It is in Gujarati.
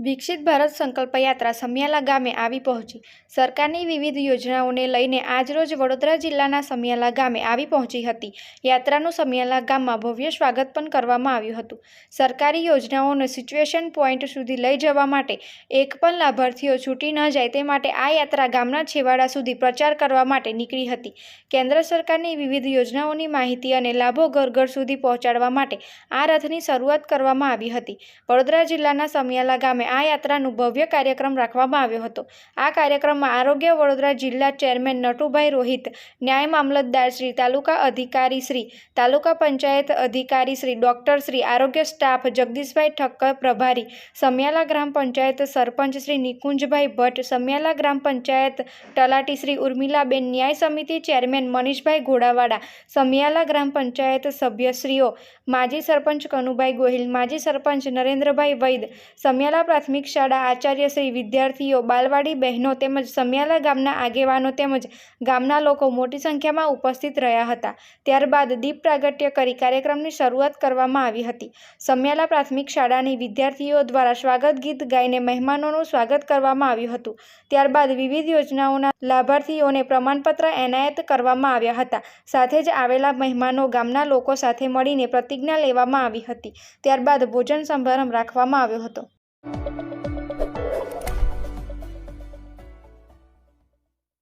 વિકસિત ભારત સંકલ્પ યાત્રા સમિયાલા ગામે આવી પહોંચી। સરકારની વિવિધ યોજનાઓને લઈને આજરોજ વડોદરા જિલ્લાના સમિયાલા ગામે આવી પહોંચી હતી। યાત્રાનું સમિયાલા ગામમાં ભવ્ય સ્વાગત પણ કરવામાં આવ્યું હતું। સરકારી યોજનાઓને સિચ્યુએશન પોઈન્ટ સુધી લઈ જવા માટે એક પણ લાભાર્થીઓ છૂટી ન જાય તે માટે આ યાત્રા ગામના છેવાડા સુધી પ્રચાર કરવા માટે નીકળી હતી। કેન્દ્ર સરકારની વિવિધ યોજનાઓની માહિતી અને લાભો ઘર ઘર સુધી પહોંચાડવા માટે આ રથની શરૂઆત કરવામાં આવી હતી। વડોદરા જિલ્લાના સમિયાલા ગામે આ યાત્રાનું ભવ્ય કાર્યક્રમ રાખવામાં આવ્યો હતો। આ કાર્યક્રમમાં આરોગ્ય વડોદરા જિલ્લા ચેરમેન નટુભાઈ રોહિત, ન્યાય મામલતદાર શ્રી, તાલુકા અધિકારી શ્રી, તાલુકા પંચાયત અધિકારી શ્રી, ડોક્ટર શ્રી, આરોગ્ય સ્ટાફ, જગદીશભાઈ ઠક્કર પ્રભારી, સમિયાલા ગ્રામ પંચાયત સરપંચ શ્રી નિકુંજભાઈ ભટ્ટ, સમિયાલા ગ્રામ પંચાયત તલાટી શ્રી ઉર્મિલાબેન, ન્યાય સમિતિ ચેરમેન મનીષભાઈ ઘોડાવાડા, સમિયાલા ગ્રામ પંચાયત સભ્યશ્રીઓ, માજી સરપંચ કનુભાઈ ગોહિલ, માજી સરપંચ નરેન્દ્રભાઈ વૈદ, સમિયાલા પ્રાથમિક શાળા આચાર્યશ્રી, વિદ્યાર્થીઓ, બાલવાડી બહેનો તેમજ સમિયાલા ગામના આગેવાનો તેમજ ગામના લોકો મોટી સંખ્યામાં ઉપસ્થિત રહ્યા હતા। ત્યારબાદ દીપ પ્રાગટ્ય કરી કાર્યક્રમની શરૂઆત કરવામાં આવી હતી। સમિયાલા પ્રાથમિક શાળાની વિદ્યાર્થીઓ દ્વારા સ્વાગત ગીત ગાઈને મહેમાનોનું સ્વાગત કરવામાં આવ્યું હતું। ત્યારબાદ વિવિધ યોજનાઓના લાભાર્થીઓને પ્રમાણપત્ર એનાયત કરવામાં આવ્યા હતા। સાથે જ આવેલા મહેમાનો ગામના લોકો સાથે મળીને પ્રતિજ્ઞા લેવામાં આવી હતી। ત્યારબાદ ભોજન સમારંભ રાખવામાં આવ્યો હતો।